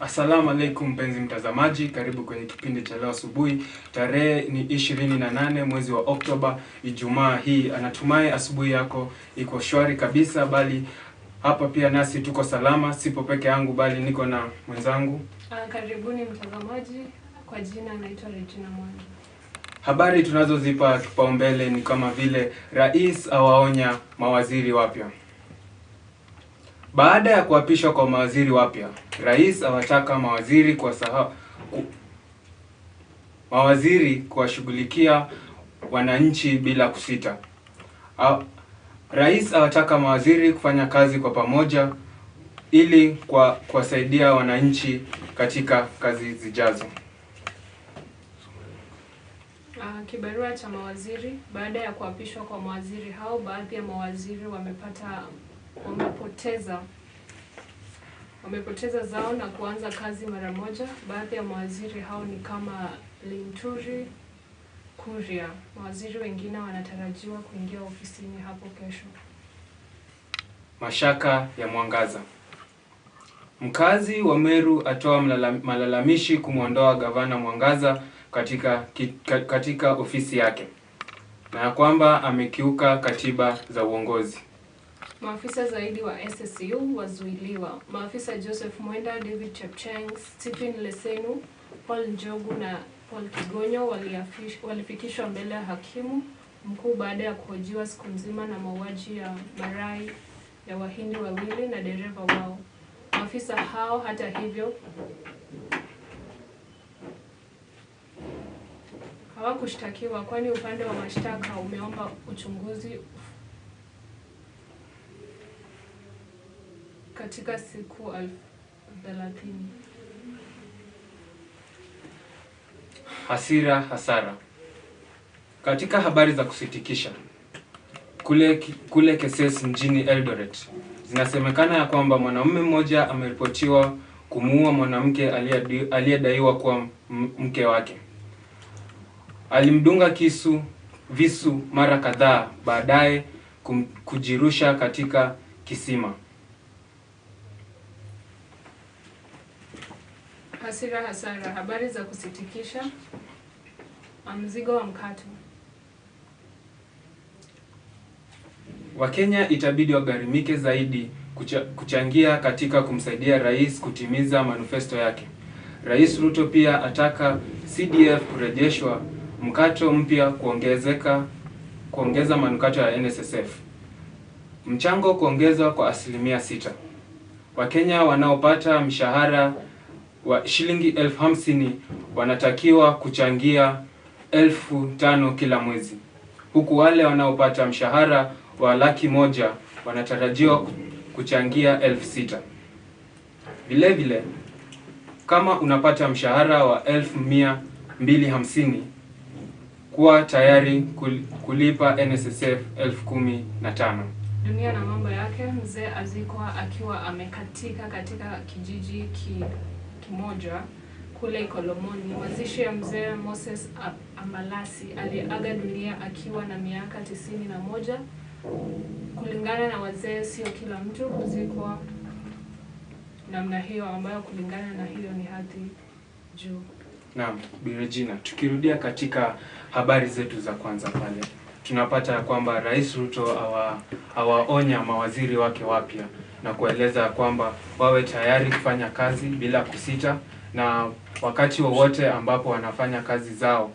Assalamu alaikum mpenzi mtazamaji, karibu kwenye kipindi cha leo asubuhi. Tarehe ni 28 mwezi wa Oktoba, Ijumaa hii. Anatumai asubuhi yako iko shwari kabisa, bali hapa pia nasi tuko salama. Sipo peke yangu bali niko na mwenzangu. Karibuni mtazamaji, kwa jina naitwa Regina Mwangi. Habari tunazozipa kipaumbele ni kama vile rais awaonya mawaziri wapya. Baada ya kuapishwa kwa mawaziri wapya, rais awataka mawaziri kuwashughulikia wananchi bila kusita. Rais awataka mawaziri kufanya kazi kwa pamoja ili kuwasaidia wananchi katika kazi zijazo. Kibarua cha mawaziri. Baada ya kuapishwa kwa mawaziri hao, baadhi ya mawaziri wamepoteza zao na kuanza kazi mara moja. Baadhi ya mawaziri hao ni kama Linturi, Kuria. Mawaziri wengine wanatarajiwa kuingia ofisini hapo kesho. Mashaka ya mwangaza. Mkazi wa Meru atoa malalamishi kumwondoa gavana Mwangaza katika ofisi yake, na kwamba amekiuka katiba za uongozi. Maafisa zaidi wa SSU wazuiliwa. Maafisa Joseph Mwenda, David Chepcheng, Stephen Lesenu, Paul Njogu na Paul Kigonyo walifikishwa mbele ya hakimu mkuu baada ya kuhojiwa siku nzima na mauaji ya Marai ya Wahindi wawili na dereva wao. Maafisa hao hata hivyo hawakushtakiwa, kwani upande wa mashtaka umeomba uchunguzi katika siku 30. Hasara. Katika habari za kusitikisha, kule Keses mjini Eldoret, zinasemekana ya kwamba mwanamume mmoja ameripotiwa kumuua mwanamke aliyedaiwa kuwa mke wake. Alimdunga visu mara kadhaa, baadaye kujirusha katika kisima. Hasara. Habari za kusitikisha. Mzigo wa mkato. Wakenya itabidi wagharimike zaidi kuchangia katika kumsaidia rais kutimiza manifesto yake. Rais Ruto pia ataka CDF kurejeshwa, mkato mpya kuongeza manukato ya NSSF. Mchango kuongezwa kwa 6%. Wakenya wanaopata mshahara wa shilingi 50,000 wanatakiwa kuchangia 5,000 kila mwezi, huku wale wanaopata mshahara wa 100,000 wanatarajiwa kuchangia 6,000. Vile kama unapata mshahara wa 1,250, kuwa tayari kulipa NSSF 15,000. Dunia na mambo yake. Mzee azikwa akiwa amekatika katika kijiji kimoja kule Kolomoni. Mazishi ya mzee Moses Amalasi aliaga dunia akiwa na miaka 91. Kulingana na wazee, sio kila mtu kuzikwa namna hiyo, ambayo kulingana na hiyo ni hadhi juu. Naam, Bi Regina, tukirudia katika habari zetu za kwanza pale, tunapata kwamba Rais Ruto awaonya mawaziri wake wapya na kueleza kwamba wawe tayari kufanya kazi bila kusita, na wakati wowote ambapo wanafanya kazi zao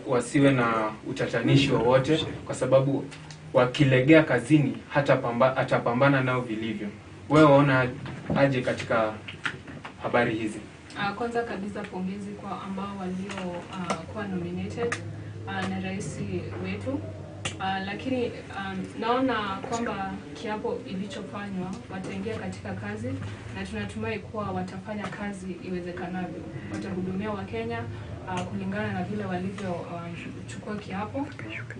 wasiwe na utatanishi wowote, kwa sababu wakilegea kazini atapambana nao vilivyo. Wewe waona aje katika habari hizi? Kwanza kabisa pongezi kwa ambao kuwa nominated na rais wetu. Lakini naona kwamba kiapo ilichofanywa wataingia katika kazi, na tunatumai kuwa watafanya kazi iwezekanavyo. Watahudumia Wakenya kulingana na vile walivyochukua kiapo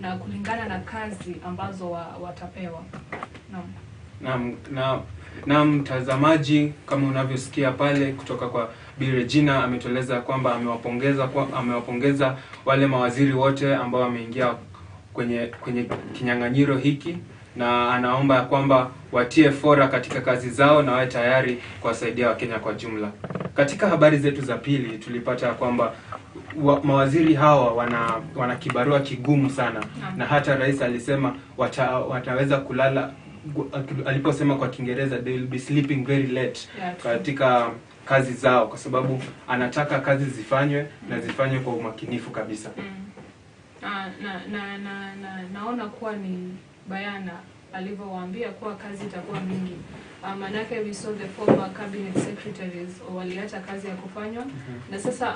na kulingana na kazi ambazo watapewa. Na mtazamaji, kama unavyosikia pale kutoka kwa Bi Regina, ametueleza kwamba amewapongeza wale mawaziri wote ambao wameingia kwenye kinyang'anyiro hiki, na anaomba kwamba watie fora katika kazi zao na wawe tayari kuwasaidia Wakenya kwa jumla. Katika habari zetu za pili tulipata kwamba mawaziri hawa wana kibarua kigumu sana, na hata rais alisema wataweza kulala, aliposema kwa Kiingereza they will be sleeping very late katika kazi zao, kwa sababu anataka kazi zifanywe na zifanywe kwa umakinifu kabisa. Naona kuwa ni bayana alivyowaambia kuwa kazi itakuwa mingi. Manake we saw the former cabinet secretaries waliacha kazi ya kufanywa, na sasa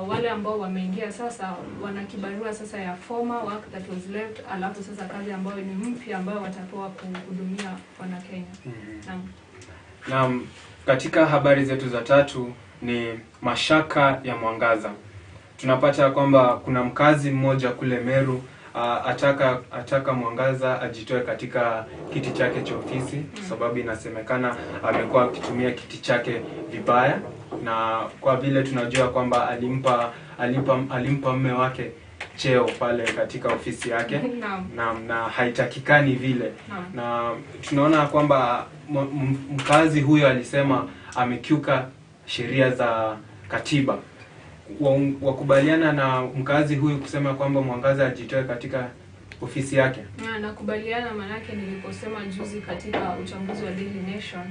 wale ambao wameingia sasa wana kibarua sasa ya former work that was left, alafu sasa kazi ambayo ni mpya ambayo watapewa kuhudumia wana Kenya. Naam, katika habari zetu za tatu ni mashaka ya mwangaza. Tunapata kwamba kuna mkazi mmoja kule Meru ataka Mwangaza ajitoe katika kiti chake cha ofisi, sababu inasemekana amekuwa akitumia kiti chake vibaya, na kwa vile tunajua kwamba alimpa mume wake cheo pale katika ofisi yake na haitakikani vile. Na tunaona kwamba mkazi huyo alisema amekiuka sheria za katiba. Wakubaliana na mkazi huyu kusema kwamba Mwangaza ajitoe katika ofisi yake? Nakubaliana, manake niliposema juzi katika uchambuzi wa Daily Nation,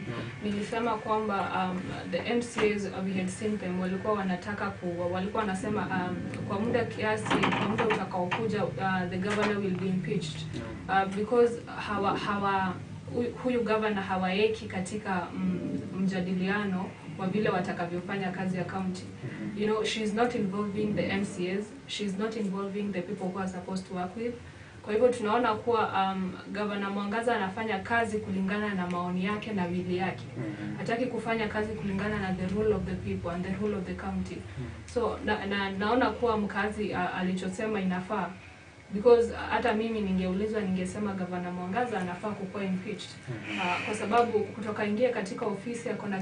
nilisema kwamba the MCAs we had seen them walikuwa wanasema kwa muda kiasi, kwa muda utakaokuja the governor will be impeached because huyu governor hawaeki katika mjadiliano wa vile watakavyofanya kazi ya county. You know, she's not involving the MCAs, she's not involving the people who are supposed to work with. Kwa hivyo tunaona kuwa Governor Mwangaza anafanya kazi kulingana na maoni yake na wili yake. Hataki kufanya kazi kulingana na the rule of the people and the rule of the county. So naona kuwa mkazi alichosema inafaa, because hata mimi ningeulizwa ningesema Governor Mwangaza anafaa kukuwa impeached. Kwa sababu kutoka ingie katika ofisi yako na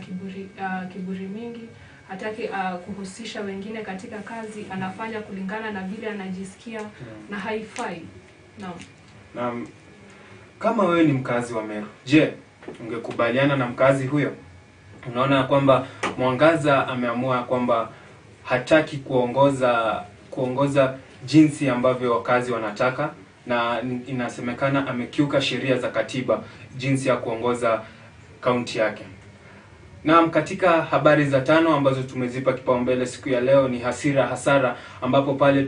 kiburi mingi, hataki kuhusisha wengine katika kazi, anafanya kulingana na vile anajisikia na haifai. Naam. Kama wewe ni mkazi wa Meru, je, ungekubaliana na mkazi huyo? Unaona kwamba Mwangaza ameamua kwamba hataki kuongoza jinsi ambavyo wakazi wanataka, na inasemekana amekiuka sheria za katiba jinsi ya kuongoza kaunti yake. Naam, katika habari za tano ambazo tumezipa kipaumbele siku ya leo ni hasara, ambapo pale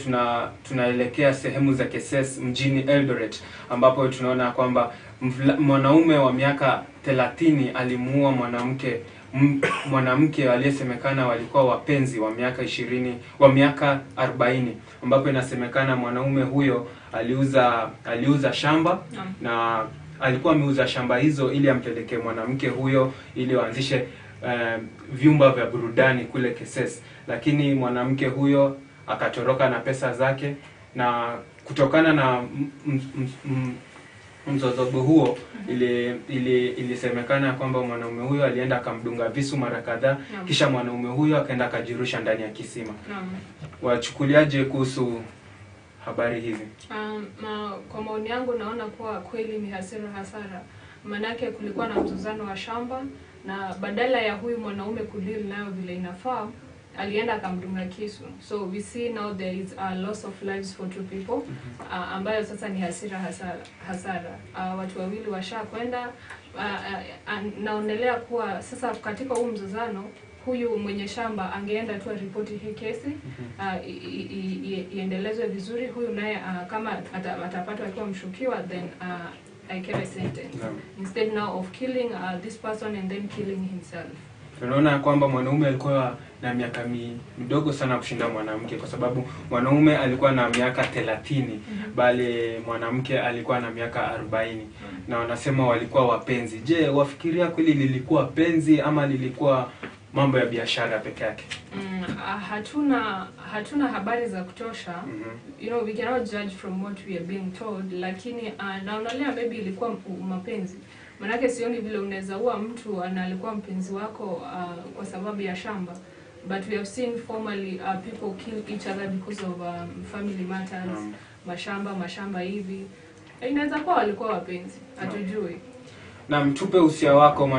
tunaelekea sehemu za Keses mjini Eldoret, ambapo tunaona kwamba mwanaume wa miaka 30 alimuua mwanamke aliyesemekana walikuwa wapenzi wa miaka 40, ambapo inasemekana mwanaume huyo aliuza shamba na alikuwa ameuza shamba hizo ili ampeleke mwanamke huyo ili waanzishe vyumba vya burudani kule Keses, lakini mwanamke huyo akatoroka na pesa zake, na kutokana na mzozogo huo ilisemekana kwamba mwanaume huyo alienda akamdunga visu mara kadhaa, kisha mwanaume huyo akaenda akajirusha ndani ya kisima. Wachukuliaje kuhusu habari hizi? Kwa maoni yangu naona kuwa kweli ni hasara. Manake kulikuwa na mzozano wa shamba, na badala ya huyu mwanaume kudeal nayo vile inafaa, alienda akamdunga kisu. So we see now there is a loss of lives for two people, ambayo sasa ni hasara. Watu wawili washakwenda, naonelea kuwa sasa katika huu mzozano huyu mwenye shamba angeenda tu ripoti hii kesi, iendelezwe vizuri. Huyu naye kama atapatwa akiwa mshukiwa, then I get a sentence. Instead now of killing this person and then killing himself. Tunaona kwamba mwanaume alikuwa na miaka midogo sana kushinda mwanamke, kwa sababu mwanaume alikuwa na miaka 30 bali mwanamke alikuwa na miaka 40, na wanasema walikuwa wapenzi. Je, wafikiria kweli lilikuwa penzi ama lilikuwa mambo ya biashara peke yake? Hatuna habari za kutosha. You know, we cannot judge from what we are being told, lakini naonelea maybe ilikuwa mapenzi. Manake sioni vile unaweza ua mtu alikuwa mpenzi wako kwa sababu ya shamba. But we have seen formally people kill each other because of family matters, mashamba hivi. Inaweza kuwa walikuwa wapenzi, hatujui. Na mtupe usia wako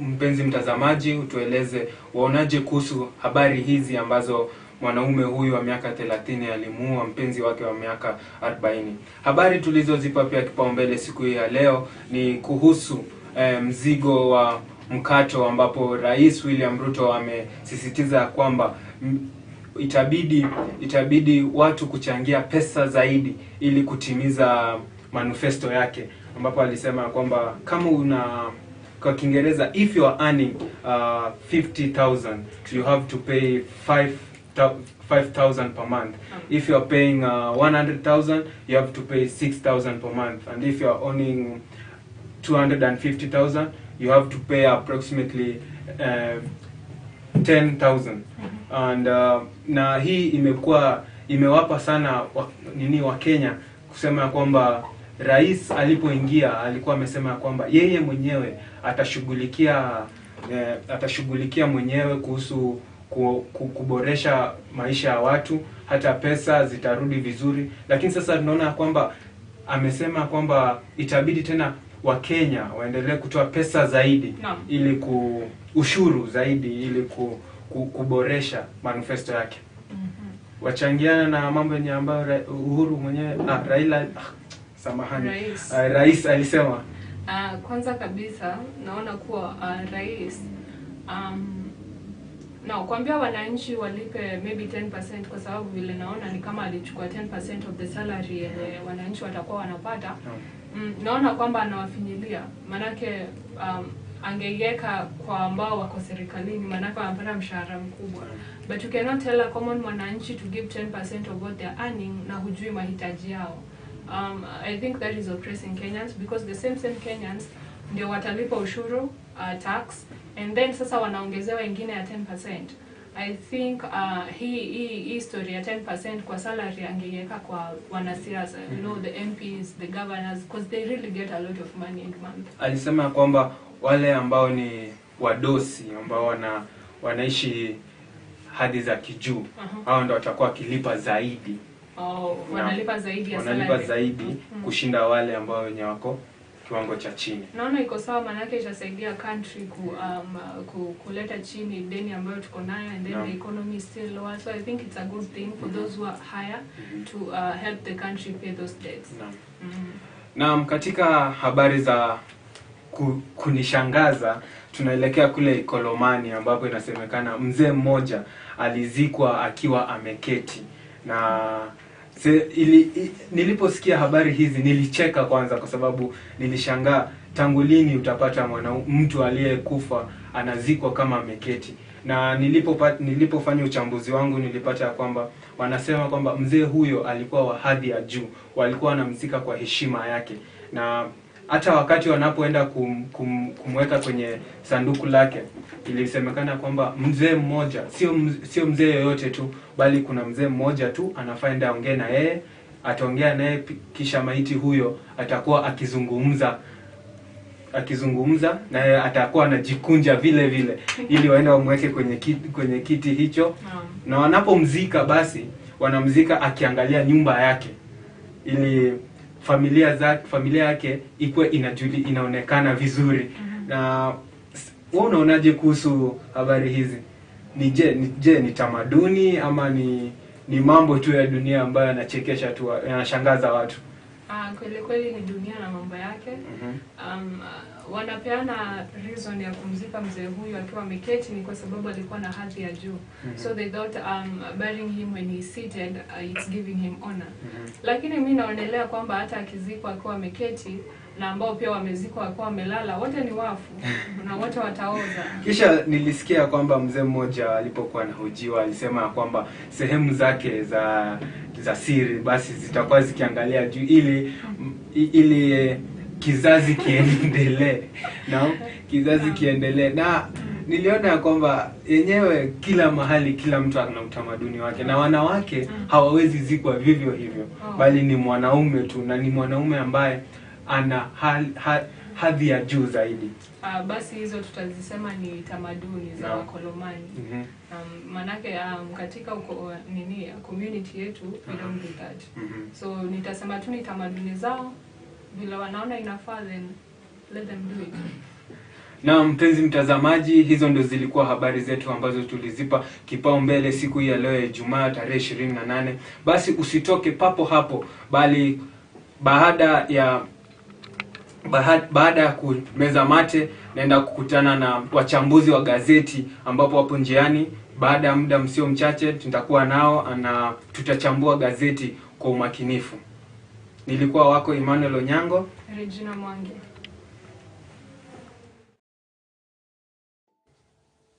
mpenzi mtazamaji, utueleze waonaje kuhusu habari hizi ambazo mwanaume huyu wa miaka 30 alimuua mpenzi wake wa miaka 40. Habari tulizozipa pia kipaumbele siku hii ya leo ni kuhusu mzigo wa mkato, ambapo Rais William Ruto amesisitiza kwamba itabidi watu kuchangia pesa zaidi ili kutimiza manifesto yake, ambapo alisema kwamba kama kwa Kiingereza, if you are earning 50,000 you have to pay 5,000 per month. If you are paying 100,000 you have to pay 6,000 per month, and if you are earning 250,000 you have to pay approximately 10,000. And na hii imewapa sana wa Kenya kusema kwamba rais alipoingia alikuwa amesema kwamba yeye mwenyewe atashughulikia mwenyewe kuhusu kuboresha maisha ya watu, hata pesa zitarudi vizuri. Lakini sasa tunaona kwamba amesema kwamba itabidi tena Wakenya waendelee kutoa pesa zaidi ili ushuru zaidi ili kuboresha manifesto yake. Wachangiana na mambo yenye ambayo Uhuru mwenyewe Rais alisema. Kwanza kabisa naona kuwa rais kuambia wananchi walipe maybe 10%, kwa sababu vile naona ni kama alichukua 10% of the salary wananchi watakuwa wanapata. Naona kwamba anawafinyilia, manake angeiweka kwa ambao wako serikalini, manake wanapata mshahara mkubwa. But you cannot tell a common mwananchi to give 10% of what they are earning na hujui mahitaji yao. I think that is oppressing Kenyans, because the same Kenyans ndio watalipa ushuru, tax, and then sasa wanaongezewa ingine ya 10%. I think hii story ya 10% kwa salary angeiweka kwa wanasiasa, you know, the MPs, the governors, because they really get a lot of money in month. Alisema kwamba wale ambao ni wadosi ambao wanaishi hadi za kijuu, hao ndio watakuwa wakilipa zaidi. Wanalipa zaidi ya salary. Wanalipa zaidi kushinda wale ambao wenye wako kiwango cha chini. Naona iko sawa, manake itasaidia country kuleta chini deni ambayo tuko nayo, and then the economy is still lower. So I think it's a good thing for those who are higher to help the country pay those debts. Naam, katika habari za kunishangaza tunaelekea kule Ikolomani, ambapo inasemekana mzee mmoja alizikwa akiwa ameketi. Na niliposikia habari hizi nilicheka kwanza, kwa sababu nilishangaa tangu lini utapata mtu aliyekufa anazikwa kama ameketi. Na nilipofanya uchambuzi wangu nilipata kwamba wanasema kwamba mzee huyo alikuwa wa hadhi ya juu, walikuwa wanamzika kwa heshima yake, na hata wakati wanapoenda kumweka kwenye sanduku lake ilisemekana kwamba mzee mmoja, sio mzee yoyote tu, bali kuna mzee mmoja tu anafaenda aongee na yeye, ataongea naye, kisha maiti huyo atakuwa akizungumza na yeye, atakuwa anajikunja vile vile ili waende wamweke kwenye kiti hicho. Na wanapomzika basi wanamzika akiangalia nyumba yake, ili familia yake ikuwe inaonekana vizuri. Na wewe unaonaje kuhusu habari hizi? Ni tamaduni ama ni mambo tu ya dunia ambayo yanachekesha tu, yanashangaza watu? Kweli ni dunia na mambo yake. Wanapeana reason ya kumzika mzee huyu akiwa ameketi ni kwa sababu alikuwa na hadhi ya juu. So they thought burying him when he's seated it's giving him honor. Lakini mimi naonelea kwamba hata akizikwa akiwa ameketi na ambao pia wamezikwa akiwa wamelala, wote ni wafu na wote wataoza. Kisha nilisikia kwamba mzee mmoja alipokuwa anahojiwa alisema kwamba sehemu zake za siri basi zitakuwa zikiangalia juu ili kizazi kiendelee. Kizazi kiendelee. Na niliona kwamba yenyewe kila mahali kila mtu ana utamaduni wake, na wanawake hawawezi zikwa vivyo hivyo, bali ni mwanaume tu, na ni mwanaume ambaye ana hadhi ya juu zaidi. Basi hizo tutazisema ni tamaduni za Wakolomani. Manake katika community yetu we don't do that. So nitasema tu ni tamaduni zao, vile wanaona inafaa, then let them do it. Na mpenzi mtazamaji, hizo ndo zilikuwa habari zetu ambazo tulizipa kipaumbele siku hii ya leo ya Ijumaa tarehe 28. Basi usitoke papo hapo, bali baada ya kumeza mate naenda kukutana na wachambuzi wa gazeti ambapo wapo njiani. Baada ya muda msio mchache tutakuwa nao na tutachambua gazeti kwa umakinifu. Nilikuwa wako Emmanuel Onyango, Regina Mwangi.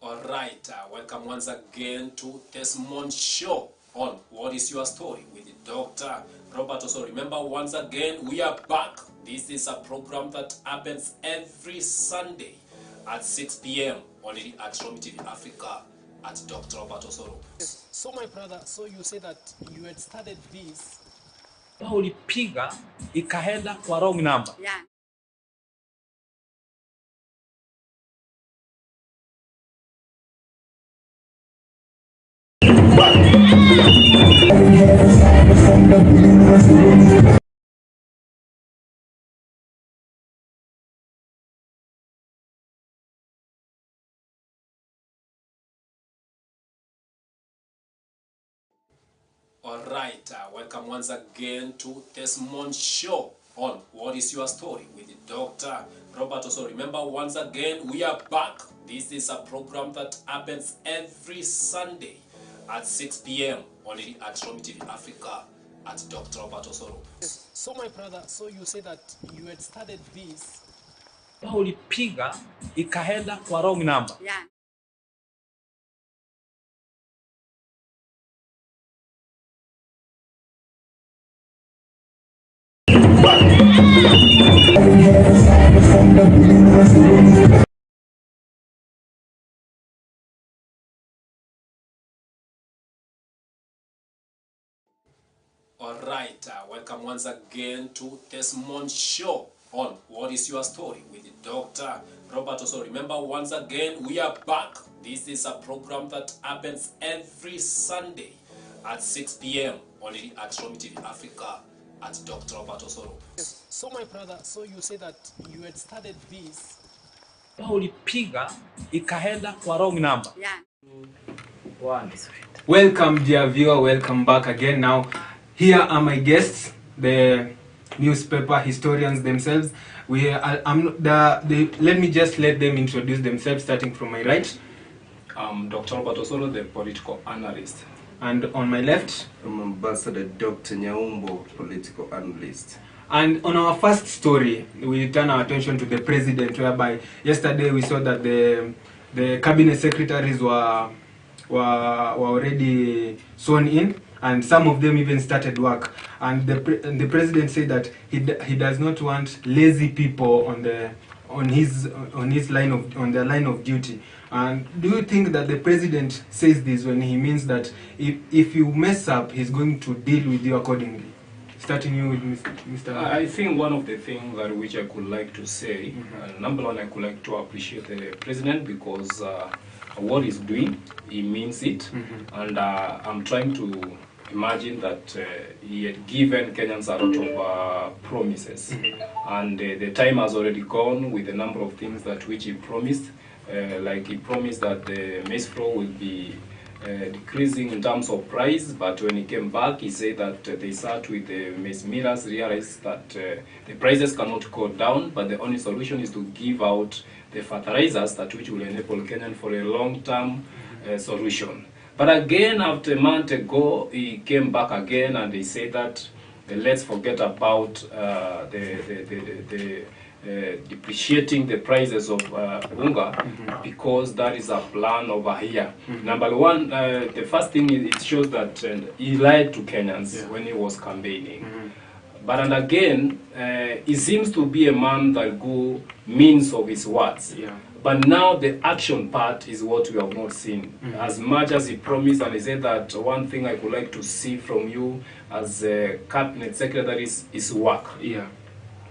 Alright, welcome once again to this month's show on What is Your Story with Dr.Robert. Also remember, once again, we are back. This is a program that happens every Sunday at 6 p.m. only at Romi TV Africa at Dr.Robert. Also. So my brother, so you say that you had started this. Ulipiga ikaenda kwa wrong number. Yeah. Alright, welcome once again to this month's show on What is Your Story with Dr.Robert. Also remember, once again, we are back. This is a program that happens every Sunday at 6 p.m. only at Romi TV Africa at Dr.Robert. Also. So my brother, so you say that you had started this. Ulipiga ikaenda kwa wrong number. Yeah. Alright, welcome once again to this month's show on What is Your Story with Dr.Robert. Also remember, once again, we are back. This is a program that happens every Sunday at 6 p.m. only at Romi TV Africa at Dr.Robert. Also. So my brother, so you say that you had started this. Ulipiga ikaenda kwa wrong number. Yeah. welcome dear viewer, welcome back again. Now here are my guests, the newspaper historians themselves. Let me just let them introduce themselves, starting from my right. Dr.Robert Osoro, the political analyst. And on my left. I'm Ambassador Dr. Nyaumbo, political analyst. And on our first story, we turn our attention to the president, whereby yesterday we saw that the cabinet secretaries were already sworn in, and some of them even started work. And the president said that he does not want lazy people on their line of duty. And do you think that the president says this when he means that if you mess up, he's going to deal with you accordingly? Starting you with Mr. I think one of the things that which I could like to say, number one, I could like to appreciate the president because what he's doing, he means it. And I'm trying to imagine that he had given Kenyans a lot of promises. And the time has already gone with the number of things that which he promised. Like he promised that the maize flour will be decreasing in terms of price, but when he came back, he said that they sat with the maize millers, realized that the prices cannot go down, but the only solution is to give out the fertilizers that which will enable Kenyan for a long-term solution. But again, after a month ago, he came back again and he said that let's forget about depreciating the prices of unga because that is a plan over here. Number one, the first thing is it shows that he lied to Kenyans when he was campaigning. But and again, he seems to be a man that go means of his words. But now the action part is what we have not seen. As much as he promised and he said that one thing I would like to see from you as a cabinet secretary is work.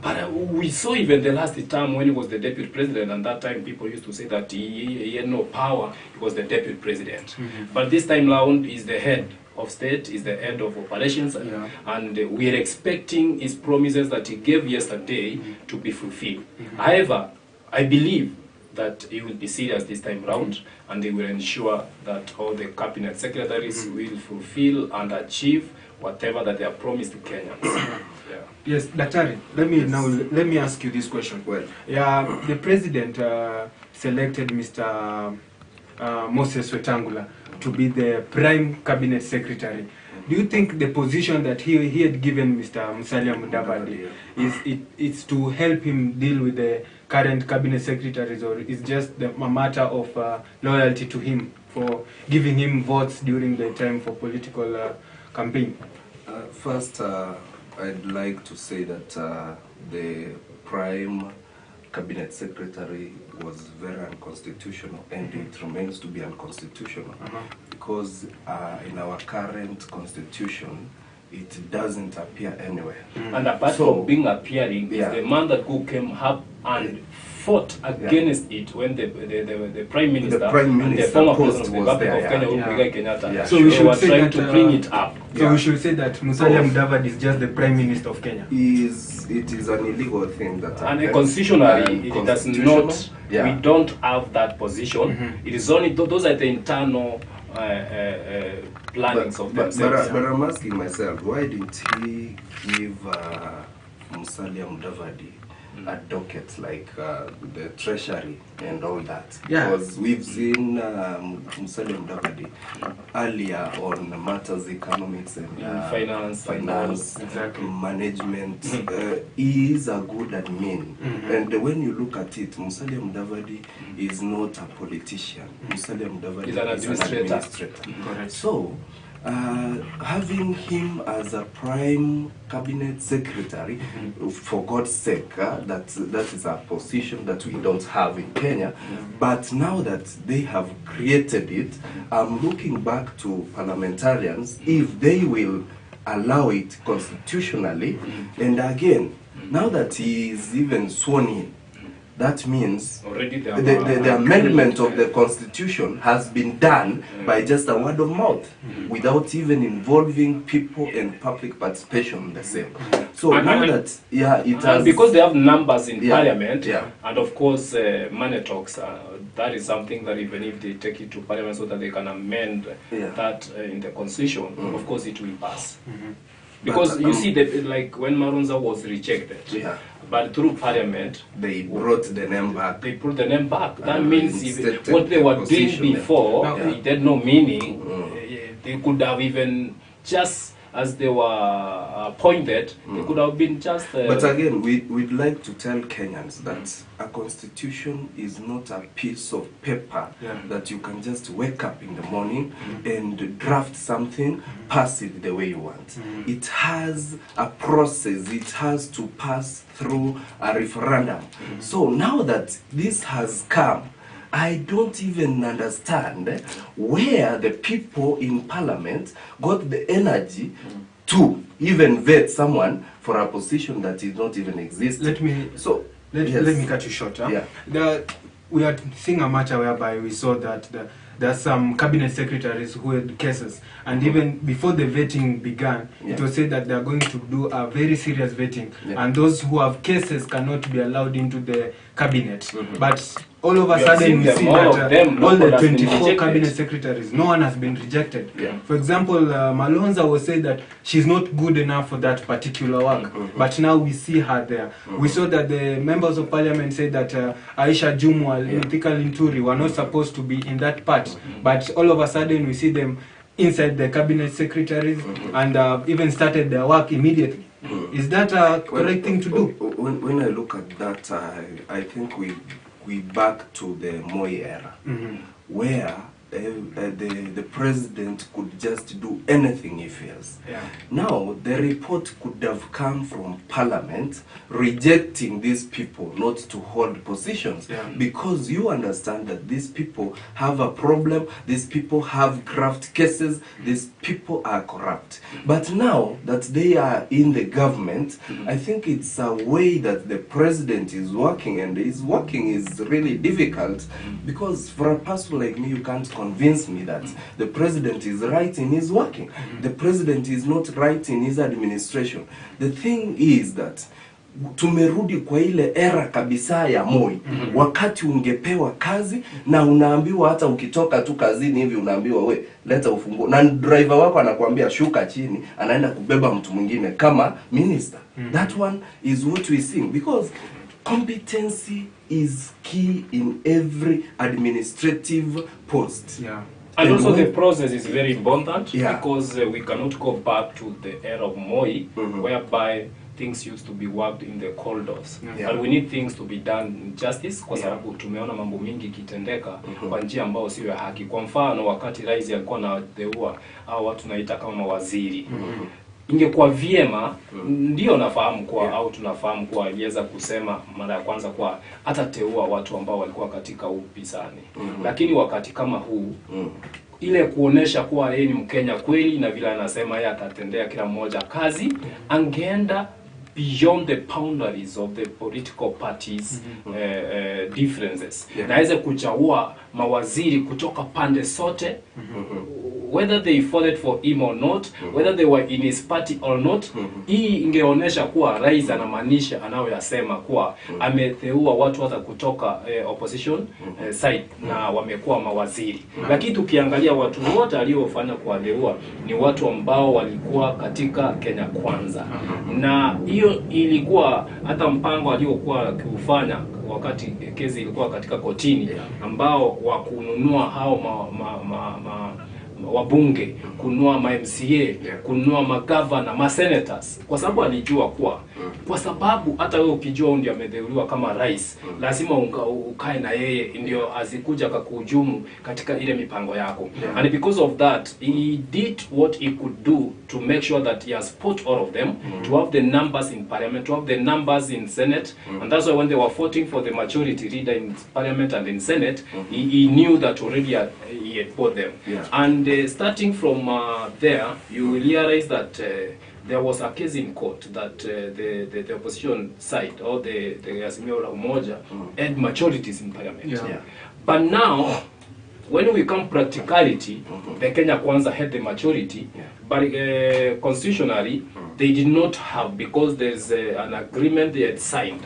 But we saw even the last time when he was the deputy president, and that time people used to say that he had no power, he was the deputy president. But this time round, he's the head of state, is the head of operations, Yeah. and we are expecting his promises that he gave yesterday to be fulfilled. However, I believe that he will be serious this time round, and he will ensure that all the cabinet secretaries will fulfill and achieve whatever that they have promised to Kenyans. Yeah. Yes, Daktari, let me ask you this question. Well, Yeah, the president selected Mr. Moses Wetangula to be the prime cabinet secretary. Do you think the position that he had given Mr. Musalia Mudavadi is to help him deal with the current cabinet secretaries, or is just a matter of loyalty to him for giving him votes during the time for political campaign? first, I'd like to say that the prime cabinet secretary was very unconstitutional, and it remains to be unconstitutional because in our current constitution it doesn't appear anywhere. And apart from being appearing, is the man that who came up and fought against it when the prime minister, and the former president of the Republic of Kenya, Uhuru Kenyatta, So we should were say trying that, to bring it up. So we should say that Musalia Mudavadi is just the prime minister of Kenya. It is an illegal thing that And constitutionally, it does not. We don't have that position. It is only those are the internal plannings of themselves. But I'm asking myself, why didn't he give Musalia Mudavadi a docket like the treasury and all that? Because we've seen Musalia Mudavadi earlier on matters economics and finance, management. He is a good admin, and when you look at it, Musalia Mudavadi is not a politician. Musalia Mudavadi is an administrator. So having him as a prime cabinet secretary, for God's sake, that is a position that we don't have in Kenya. But now that they have created it, I'm looking back to parliamentarians if they will allow it constitutionally. And again, now that he is even sworn in, that means already the amendment of the constitution has been done by just a word of mouth, without even involving people and public participation in the same. So now that it has, because they have numbers in parliament, and of course money talks. That is something that even if they take it to parliament so that they can amend that in the constitution, of course it will pass. Because you see, like when Marunza was rejected, but through parliament, they brought the name back. They brought the name back. That means if what they were doing before, it had no meaning. They could have even just as they were appointed, they could have been just. But again, we'd like to tell Kenyans that a constitution is not a piece of paper that you can just wake up in the morning and draft something, pass it the way you want. It has a process. It has to pass through a referendum. So now that this has come, I don't even understand where the people in parliament got the energy to even vet someone for a position that is not even exist. Let me cut you short. We are seeing a matter whereby we saw that there are some cabinet secretaries who had cases, and even before the vetting began, it was said that they are going to do a very serious vetting, and those who have cases cannot be allowed into the cabinet. But all of a sudden we see that all the 24 cabinet secretaries, no one has been rejected. For example, Malonza was said that she's not good enough for that particular work, but now we see her there. We saw that the members of parliament said that Aisha Jumwa and Thika Linturi were not supposed to be in that part, but all of a sudden we see them inside the cabinet secretaries and even started their work immediately. Is that a correct thing to do? When I look at that, I think we back to the Moi era, where the president could just do anything he feels. Now, the report could have come from parliament rejecting these people not to hold positions, because you understand that these people have a problem, these people have graft cases, these people are corrupt. But now that they are in the government, I think it's a way that the president is working, and his working is really difficult, because for a person like me, you can't convince me that the president is right in his working. The president is not right in his administration. The thing is that tumerudi kwa ile era kabisa ya Moi. Wakati ungepewa kazi na unaambiwa hata ukitoka tu kazini hivi unaambiwa we leta ufunguo, na driver wako anakuambia shuka chini, anaenda kubeba mtu mwingine kama minister. That one is what we see, because competency is key in every administrative post. Yeah. And also the process is very important, Yeah. because we cannot go back to the era of Moi, whereby things used to be worked in the corridors. Yeah. And we need things to be done in justice, kwa sababu tumeona mambo mingi kitendeka kwa njia ambayo sio ya haki. Kwa mfano, wakati rais alikuwa anateua au watu naita kama mawaziri, ingekuwa vyema, ndio nafahamu kwa au tunafahamu kwa aliweza kusema mara ya kwanza kwa atateua watu ambao walikuwa katika upinzani. Lakini wakati kama huu ile kuonesha kuwa yeye ni Mkenya kweli na vile anasema yeye atatendea kila mmoja kazi, angeenda beyond the boundaries of the political parties differences. Na aweze kuchagua mawaziri kutoka pande sote, whether they voted for him or not, whether they were in his party or not. Hii ingeonesha kuwa rais anamaanisha anayoyasema kuwa ameteua watu hata kutoka opposition side na wamekuwa mawaziri. Lakini tukiangalia watu wote aliofanya kuwateua ni watu ambao walikuwa katika Kenya Kwanza. Na hiyo ilikuwa hata mpango aliokuwa akiufanya wakati kesi ilikuwa katika kotini, ambao wa kununua hao wabunge, kununua ma-MCA, kununua magavana, ma-senators, kwa sababu alijua kuwa kwa sababu hata wewe ukijua ndio ameteuliwa kama rais, lazima ukae na yeye ndio azikuja kukuhujumu katika ile mipango yako. And because of that, he did what he could do to make sure that he has put all of them, to have the numbers in parliament, to have the numbers in Senate. And that's why when they were voting for the majority leader in parliament and in Senate, he knew that already he had put them. And starting from there, you will realize that there was a case in court that the opposition side, or the Azimio la Umoja, had majorities in parliament. But now, when we come practicality, the Kenya Kwanza had the majority, but constitutionally, they did not have, because there's an agreement they had signed.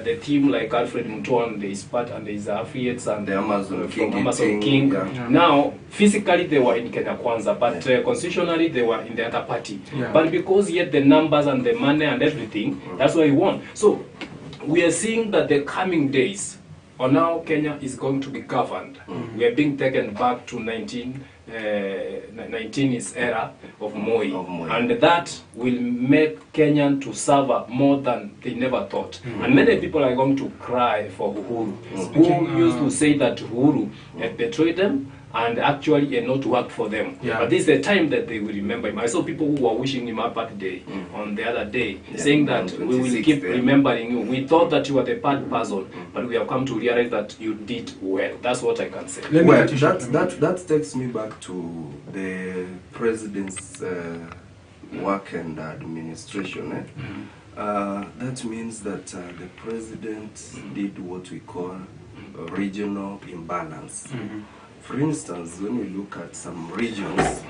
The team like Alfred Mutuan, his part and his affiliates, and the Amazon King. Now, physically they were in Kenya Kwanza, but constitutionally they were in the other party. But because he had the numbers and the money and everything, that's why he won. So, we are seeing that the coming days, or now Kenya is going to be governed. We are being taken back to 19's era of Moi. And that will make Kenyan to suffer more than they never thought. And many people are going to cry for Uhuru, who used to say that Uhuru had betrayed them and actually had not worked for them. But this is the time that they will remember him. I saw people who were wishing him a birthday on the other day, saying that we will keep remembering you. We thought that you were the bad person, but we have come to realize that you did well. That's what I can say. Well, that takes me back to the president's work and administration. That means that the president did what we call regional imbalance. For instance, when we look at some regions,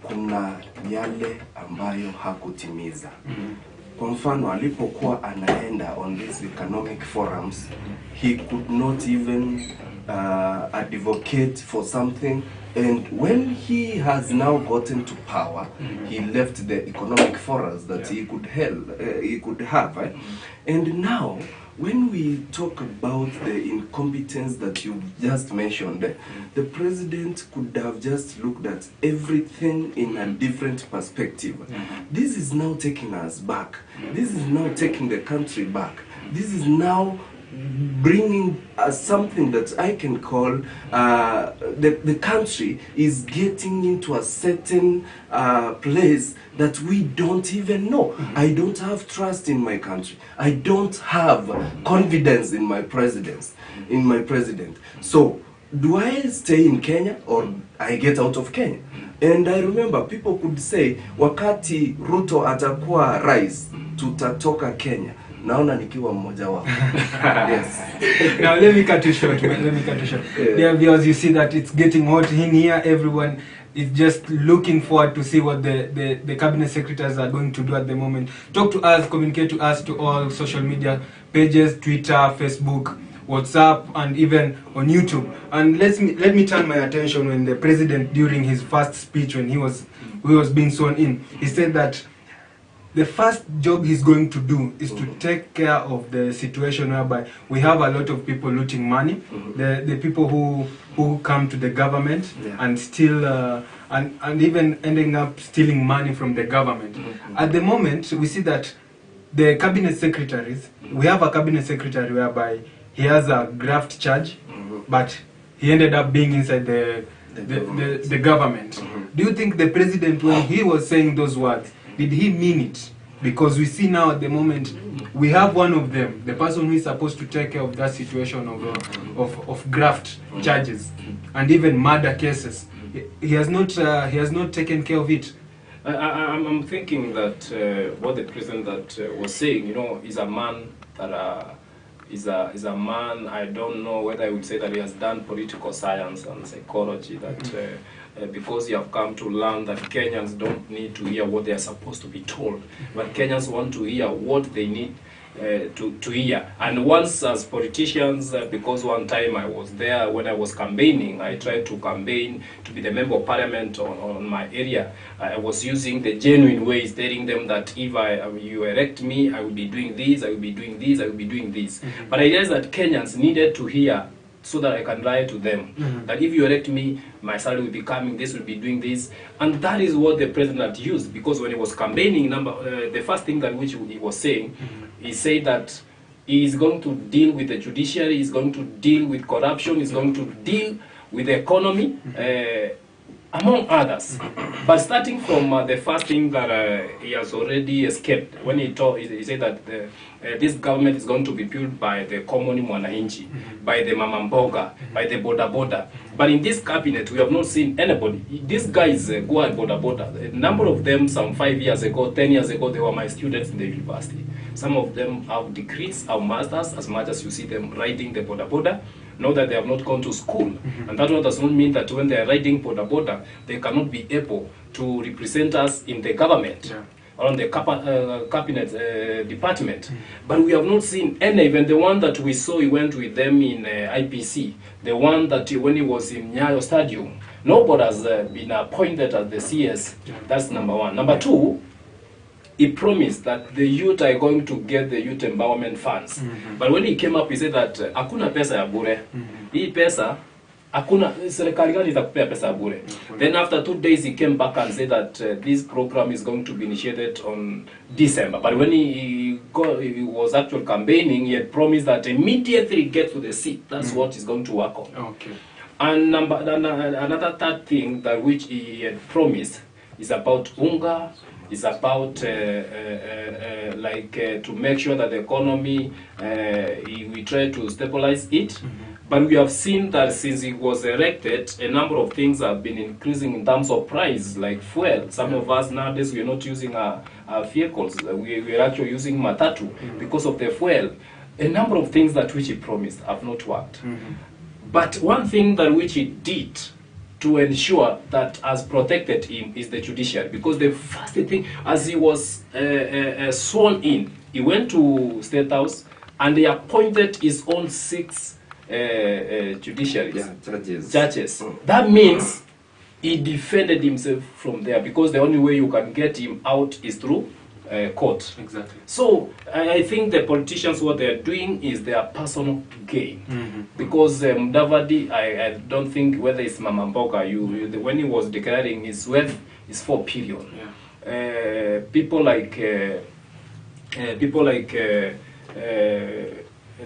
kuna yale ambayo hakutimiza. Kwa mfano, alipokuwa anaenda on these economic forums, he could not even advocate for something. And when he has now gotten to power, he left the economic forums that he could have. And now, when we talk about the incompetence that you just mentioned, the president could have just looked at everything in a different perspective. This is now taking us back. This is now taking the country back. This is now bringing something that I can call the country is getting into a certain place that we don't even know. I don't have trust in my country. I don't have confidence in my president. So, do I stay in Kenya or I get out of Kenya? And I remember people could say, wakati Ruto atakuwa rais, tutatoka Kenya. naona nikiwa mmoja wao. Yes. Now let me cut you short. Dear viewers, you see that it's getting hot in here. Everyone is just looking forward to see what the cabinet secretaries are going to do at the moment. Talk to us, communicate to us to all social media pages, Twitter, Facebook, WhatsApp, and even on YouTube. And let me turn my attention when the president, during his first speech, when he was being sworn in, he said that the first job he's going to do is to take care of the situation whereby we have a lot of people looting money, the people who come to the government and steal and even ending up stealing money from the government. At the moment, we see that the cabinet secretaries, we have a cabinet secretary whereby he has a graft charge, but he ended up being inside the government. Do you think the president, when he was saying those words, did he mean it? Because we see now at the moment, we have one of them, the person who is supposed to take care of that situation of graft charges and even murder cases. He has not taken care of it. I'm thinking that what the president was saying, you know, is a man that is a man. I don't know whether I would say that he has done political science and psychology. That because you have come to learn that Kenyans don't need to hear what they are supposed to be told, but Kenyans want to hear what they need to hear. And once as politicians, because one time I was there when I was campaigning, I tried to campaign to be the member of parliament on my area. I was using the genuine ways, telling them that if you elect me, I will be doing this, I will be doing this, I will be doing this. But I realized that Kenyans needed to hear so that I can lie to them that if you elect me, my salary will be coming, this will be doing this. And that is what the president had used, because when he was campaigning, the first thing that which he was saying, he said that he is going to deal with the judiciary, he is going to deal with corruption, he is going to deal with the economy, among others. But starting from the first thing that he has already escaped, when he said that this government is going to be built by the common mwananchi, by the mama mboga, by the boda boda. But in this cabinet, we have not seen anybody. These guys go at boda boda. A number of them, some 5 years ago, 10 years ago, they were my students in the university. Some of them have degrees, have masters, as much as you see them riding the boda boda. Know that they have not gone to school. And that one does not mean that when they are riding boda boda, they cannot be able to represent us in the government or on the cabinet department. But we have not seen any, even the one that we saw, he went with them in IPC, the one that when he was in Nyayo Stadium, nobody has been appointed as the CS. That's number one. Number two, he promised that the youth are going to get the youth empowerment funds. But when he came up, he said that hakuna pesa ya bure. Hii pesa, hakuna, serikali gani itakupea pesa ya bure. Then after 2 days, he came back and said that this program is going to be initiated on December. But when he was actually campaigning, he had promised that immediately he gets to the seat, that's what he's going to work on. Okay. And another third thing that which he had promised is about unga, is about to make sure that the economy, we try to stabilize it. But we have seen that since he was elected, a number of things have been increasing in terms of price, like fuel. Some of us nowadays, we are not using our vehicles. We are actually using matatu because of the fuel. A number of things that which he promised have not worked. But one thing that which he did to ensure that has protected him is the judiciary, because the first thing, as he was sworn in, he went to State House and they appointed his own 6 judiciaries, judges. That means he defended himself from there, because the only way you can get him out is through court. Exactly. So I think the politicians, what they are doing is their personal gain. Because Mudavadi, I don't think whether it's Mama Mboga, when he was declaring his wealth is 4 billion. People like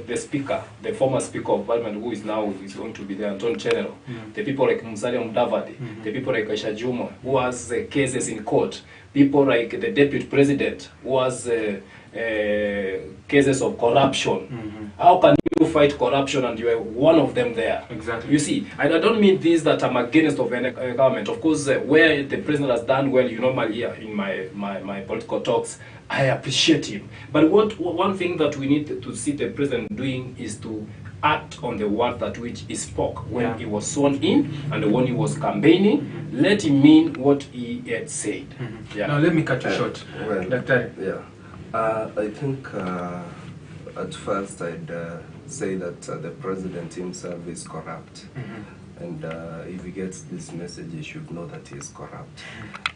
the speaker, the former speaker of parliament, who is now going to be the Attorney General, the people like Musalia Mudavadi, the people like Aisha Juma, who has cases in court, people like the deputy president, who has cases of corruption. How can you who fight corruption, and you are one of them there. Exactly. You see, I don't mean this that I'm against of any government. Of course, where the president has done well, you normally hear in my political talks, I appreciate him. But one thing that we need to see the president doing is to act on the word that which he spoke when he was sworn in and when he was campaigning. Let him mean what he had said. Yeah. Now let me cut you short. Well, Doctor. yeah. I think at first I'd say that the president himself is corrupt. And if he gets this message, he should know that he is corrupt.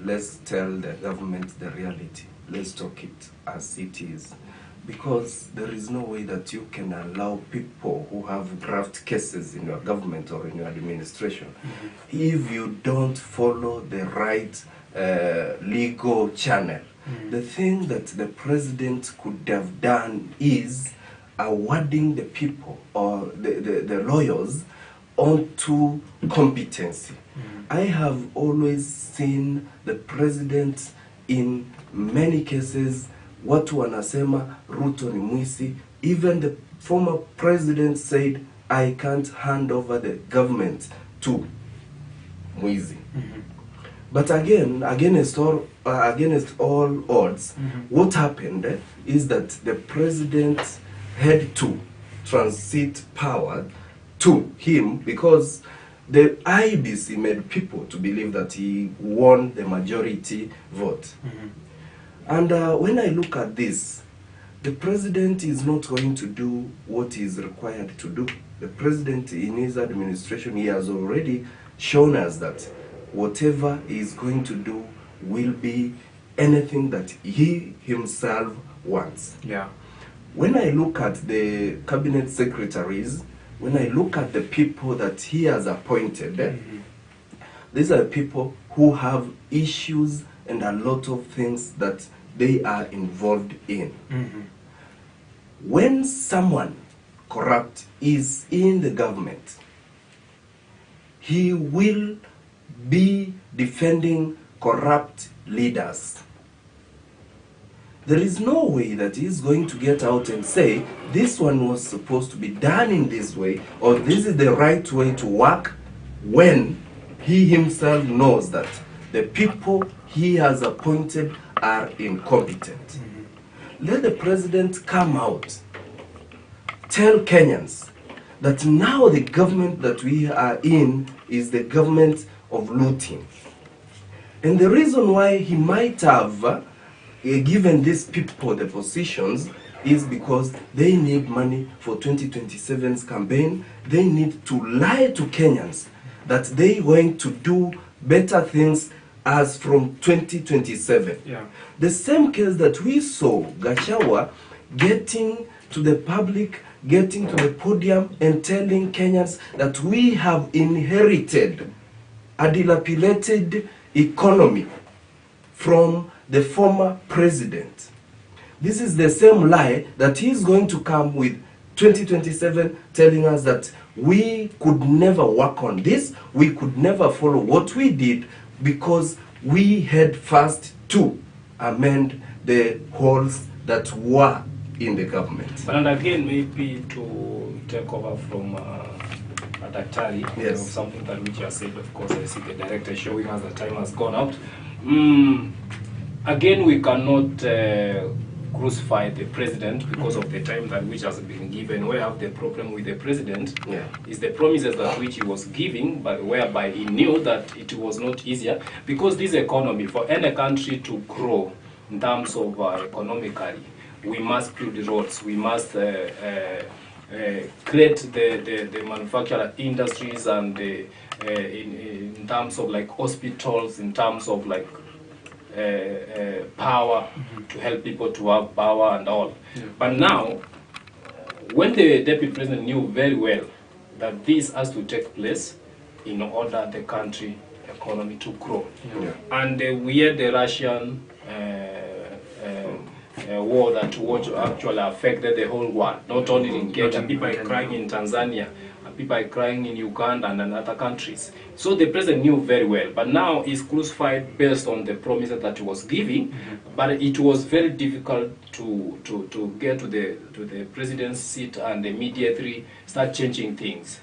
Let's tell the government the reality. Let's talk it as it is. Because there is no way that you can allow people who have graft cases in your government or in your administration, if you don't follow the right legal channel. The thing that the president could have done is awarding the people or the lawyers onto competency. I have always seen the president in many cases, watu wanasema Ruto ni mwisi. Even the former president said, I can't hand over the government to mwizi. But again, against all odds, what happened is that the president had to transit power to him because the IBC made people to believe that he won the majority vote. And when I look at this, the president is not going to do what he is required to do. The president in his administration, he has already shown us that whatever he is going to do will be anything that he himself wants. Yeah. When I look at the cabinet secretaries, when I look at the people that he has appointed, these are people who have issues and a lot of things that they are involved in. When someone corrupt is in the government, he will be defending corrupt leaders. There is no way that he's going to get out and say, this one was supposed to be done in this way, or this is the right way to work, when he himself knows that the people he has appointed are incompetent. Let the president come out, tell Kenyans that now the government that we are in is the government of looting. And the reason why he might have given these people the positions is because they need money for 2027's campaign. They need to lie to Kenyans that they are going to do better things as from 2027. Yeah. The same case that we saw Gachagua getting to the public, getting to the podium and telling Kenyans that we have inherited a dilapidated economy from the former president. This is the same lie that he's going to come with 2027, telling us that we could never work on this, we could never follow what we did because we had first to amend the holes that were in the government. And again, maybe to take over from Daktari, yes, something that which you have said, of course, I see the director showing us the time has gone out. Again, we cannot crucify the president because of the time that which has been given. We have the problem with the president is the promises that which he was giving, but whereby he knew that it was not easier, because this economy, for any country to grow in terms of economically, we must build the roads, we must create the manufacturing industries, and in terms of like hospitals, in terms of like power, to help people to have power and all. But now, when the deputy president knew very well that this has to take place in order the country economy to grow, and we had the Russian war that actually affected the whole world, not only in Kenya. People are crying in Tanzania people are crying in Uganda and in other countries. So the president knew very well, but now he's crucified based on the promises that he was giving. But it was very difficult to get to the president's seat and immediately start changing things.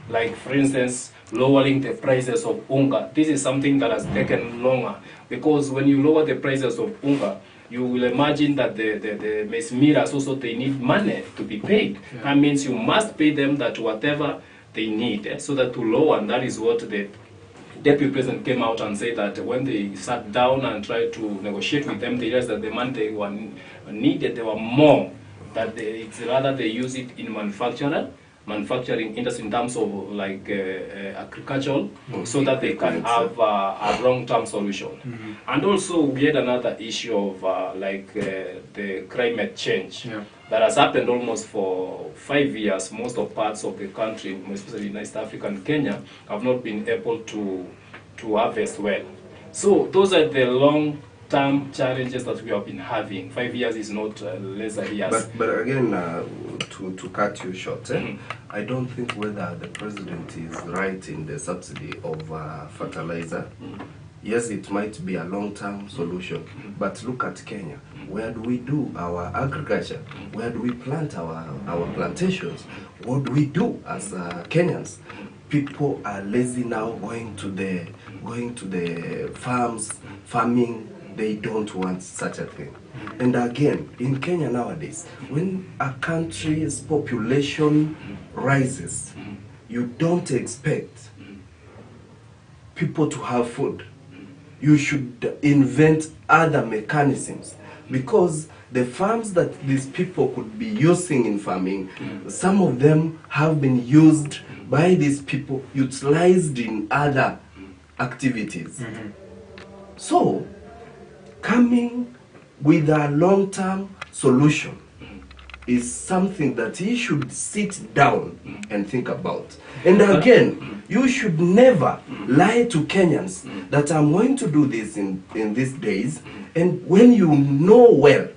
Like, for instance, lowering the prices of unga. This is something that has taken longer, because when you lower the prices of unga, you will imagine that the maize millers also, they need money to be paid. Yeah. That means you must pay them that whatever they need, so that to lower, and that is what the deputy president came out and said, that when they sat down and tried to negotiate with them, they realized that the money they were needed, they were more, that it's rather they use it in manufacturing industry in terms of like agricultural, so that they can have a long-term solution. And also we had another issue of the climate change that has happened almost for 5 years. Most of parts of the country, especially in East Africa and Kenya, have not been able to harvest well. So those are the long-term challenges that we have been having. 5 years is not lesser years. But again, to cut you short, I don't think whether the president is right in the subsidy of fertilizer. Yes, it might be a long-term solution, but look at Kenya. Where do we do our agriculture? Where do we plant our plantations? What do we do as Kenyans? People are lazy now, going to the farms, farming. They don't want such a thing. And again, in Kenya nowadays, when a country's population rises, you don't expect people to have food. You should invent other mechanisms, because the farms that these people could be using in farming, some of them have been used by these people, utilized in other activities. So, coming with a long-term solution is something that he should sit down and think about. And again, you should never lie to Kenyans that I'm going to do this in these days, and when you know well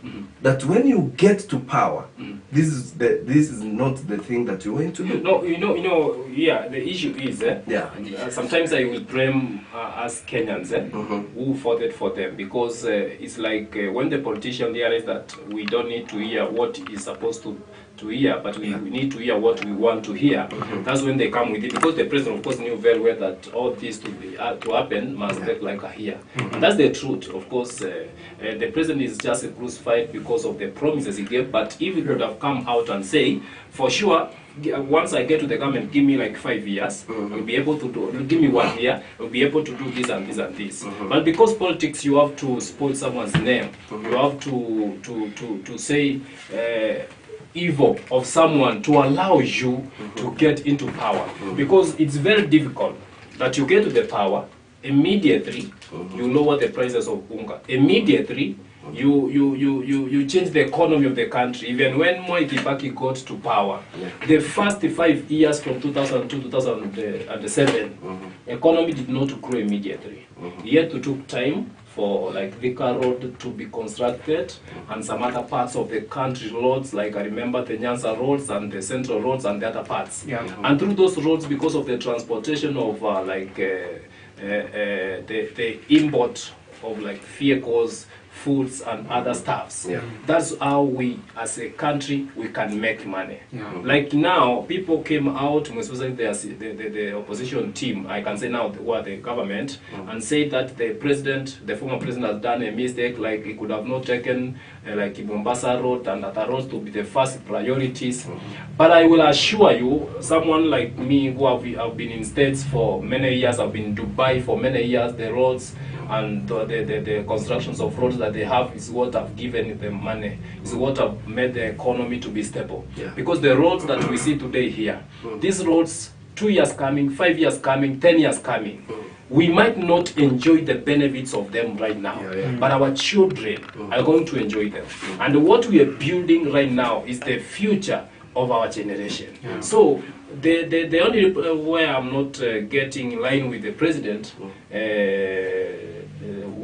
that when you get to power, this is not the thing that you're going to do. No, yeah, the issue is, sometimes I will blame us Kenyans who voted for them, because it's like when the politician realizes that we don't need to hear what is supposed to hear, but we need to hear what we want to hear. That's when they come with it, because the president, of course, knew very well that all this to happen must take like a year. And that's the truth. Of course, the president is just crucified because of the promises he gave, but if he could have come out and say, for sure, once I get to the government, give me like 5 years, we'll be able to do, give me 1 year, we'll be able to do this and this and this. But because politics, you have to spoil someone's name, you have to say evil of someone to allow you to get into power, because it's very difficult that you get to the power, immediately you lower the prices of unga, immediately you change the economy of the country. Even when Moi Kibaki got to power, the first 5 years from 2002 to 2007, economy did not grow immediately. Yet it took time for like Thika Road to be constructed, and some other parts of the country roads, like I remember the Nyanza roads and the central roads and the other parts. And through those roads, because of the transportation of the import of like vehicles, foods and other stuffs. That's how we, as a country, we can make money. Like now, people came out, especially the opposition team, I can say now, who are the government, and say that the president, the former president, has done a mistake, like he could have not taken like Mombasa Road and other roads to be the first priorities. But I will assure you, someone like me who have been in States for many years, I've been in Dubai for many years, the roads and the constructions of roads that they have is what have given them money, is what have made the economy to be stable. Because the roads that we see today here, these roads, 2 years coming, 5 years coming, 10 years coming, we might not enjoy the benefits of them right now, but our children are going to enjoy them. And what we are building right now is the future of our generation. So the only way I'm not getting in line with the president,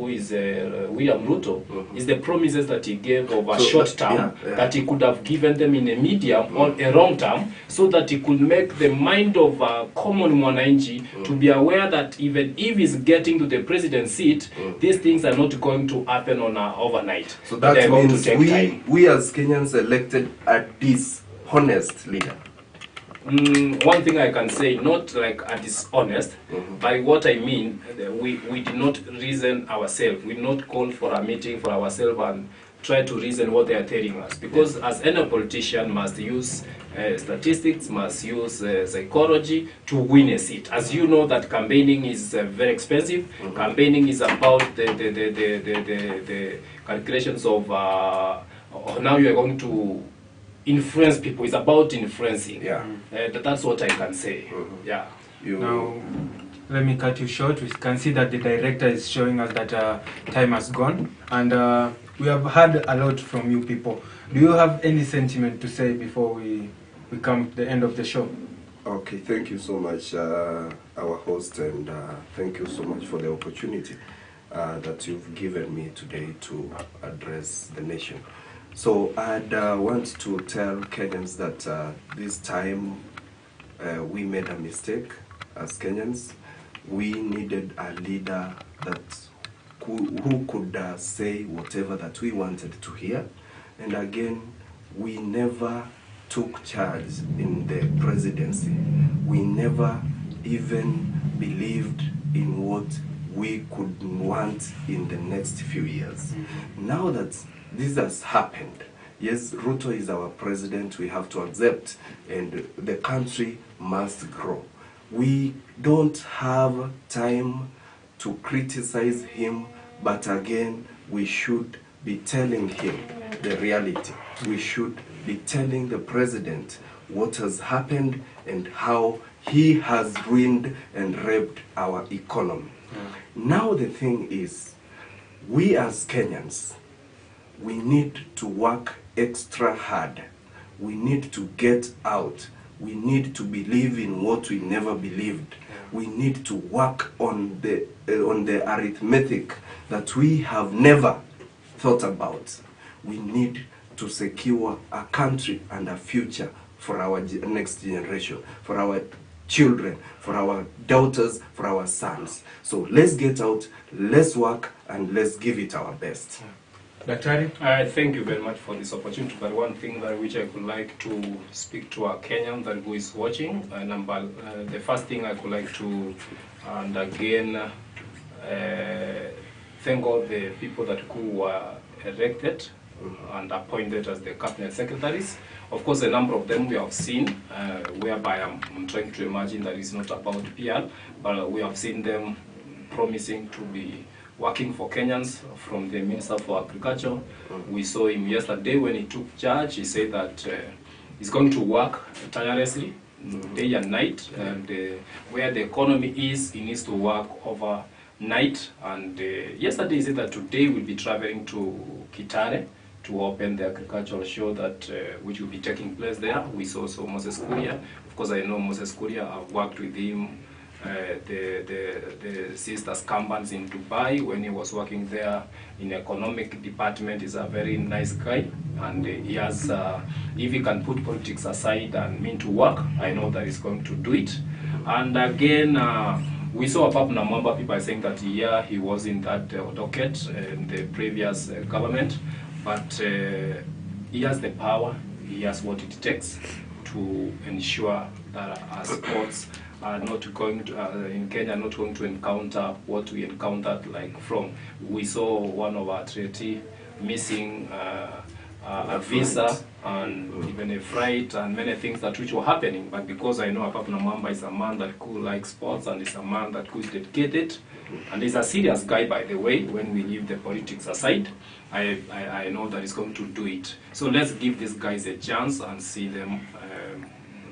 who is William Ruto, is the promises that he gave of a short term that he could have given them in a medium or a long term, so that he could make the mind of a common mwananchi to be aware that even if he's getting to the president's seat, these things are not going to happen on overnight. So that they're means going to take time. we as Kenyans elected a dishonest leader. One thing I can say, not like a dishonest, by what I mean, we did not reason ourselves. We did not call for a meeting for ourselves and try to reason what they are telling us. Because as any politician must use statistics, must use psychology to win a seat. As you know that campaigning is very expensive. Campaigning is about the calculations of now you are going to influence people. It's about influencing. That's what I can say. Yeah. Now, let me cut you short. We can see that the director is showing us that time has gone, and we have heard a lot from you people. Do you have any sentiment to say before we come to the end of the show? Okay, thank you so much, our host, and thank you so much for the opportunity that you've given me today to address the nation. So I'd want to tell Kenyans that this time we made a mistake as Kenyans. We needed a leader that who could say whatever that we wanted to hear. And again, we never took charge in the presidency. We never even believed in what we could want in the next few years. Now that this has happened, yes, Ruto is our president, we have to accept, and the country must grow. We don't have time to criticize him, but again, we should be telling him the reality. We should be telling the president what has happened and how he has ruined and raped our economy. Now the thing is, we as Kenyans, we need to work extra hard. We need to get out. We need to believe in what we never believed. We need to work on the arithmetic that we have never thought about. We need to secure a country and a future for our next generation, for our children, for our daughters, for our sons. So let's get out, let's work, and let's give it our best. Daktari? Thank you very much for this opportunity. But one thing that which I would like to speak to a Kenyan that who is watching, the first thing I would like to, and again, thank all the people that who were elected and appointed as the cabinet secretaries. Of course, a number of them we have seen, whereby I'm trying to imagine that it's not about PR, but we have seen them promising to be working for Kenyans from the Minister for Agriculture. We saw him yesterday when he took charge. He said that he's going to work tirelessly, day and night, and where the economy is, he needs to work overnight. And yesterday he said that today we'll be traveling to Kitale to open the agricultural show that which will be taking place there. We saw also Moses Kuria. Of course, I know Moses Kuria. I've worked with him, the sisters companies in Dubai when he was working there in economic department. He's a very nice guy, and he has, if he can put politics aside and mean to work, I know that he's going to do it. And again, we saw Papa Namwamba people saying that he was in that docket in the previous government, but he has the power, he has what it takes to ensure that our sports are not going to, in Kenya, not going to encounter what we encountered, like we saw one of our athletes missing a visa and even a flight and many things that which were happening. But because I know Papa Namwamba is a man that could like sports and is a man that could dedicate and he's a serious guy, by the way, when we leave the politics aside, I know that he's going to do it. So let's give these guys a chance and see them,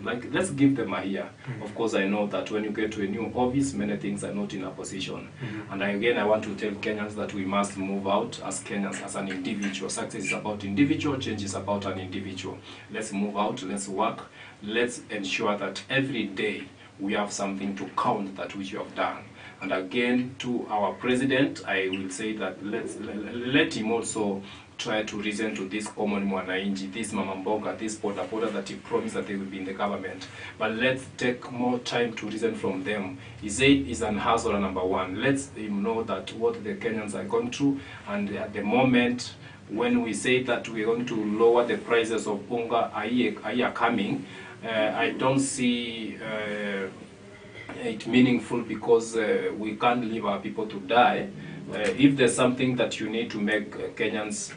let's give them a year. Of course, I know that when you get to a new office, many things are not in a position. And again, I want to tell Kenyans that we must move out as Kenyans, as an individual. Success is about individual, change is about an individual. Let's move out, let's work, let's ensure that every day we have something to count that which you have done. And again, to our president, I will say that let him also try to reason to this common mwananchi, this mama mboga, this boda that he promised that they will be in the government. But let's take more time to reason from them. He said he's an hustler number one. Let's him know that what the Kenyans are going through, and at the moment when we say that we're going to lower the prices of unga a year coming, I don't see it meaningful, because we can't leave our people to die. If there's something that you need to make Kenyans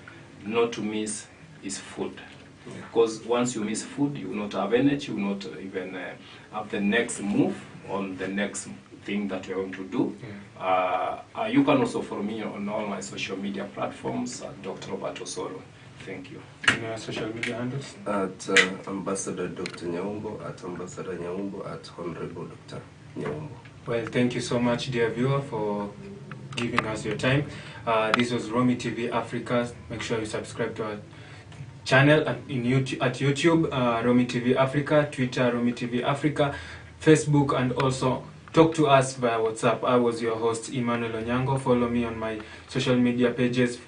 not to miss, is food. Because once you miss food, you will not have energy, you will not even have the next move on the next thing that you're going to do. You can also follow me on all my social media platforms at Dr.Robert Osoro. Thank you. Any social media handles? At Ambassador Dr. Nyaumbo, at Ambassador Nyaumbo, at Honorable Dr. Nyaumbo. Well, thank you so much, dear viewer, for giving us your time. This was Romy TV Africa. Make sure you subscribe to our channel at YouTube, Romy TV Africa, Twitter, Romy TV Africa, Facebook, and also talk to us via WhatsApp. I was your host, Emmanuel Onyango. Follow me on my social media pages,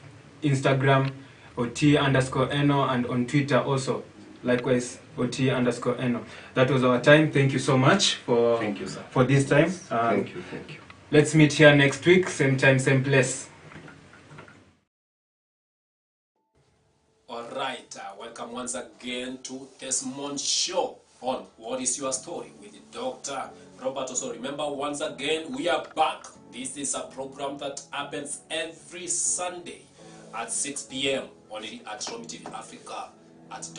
Instagram, OT_Eno, and on Twitter also, likewise, OT_Eno. That was our time. Thank you so much for, Thank you, sir. for this time. Thank you. Let's meet here next week, same time, same place. Alright, welcome once again to Desmond Show on What Is Your Story with Dr. Robert. Also remember, once again, we are back. This is a program that happens every Sunday at 6 p.m. only at Romy TV Africa at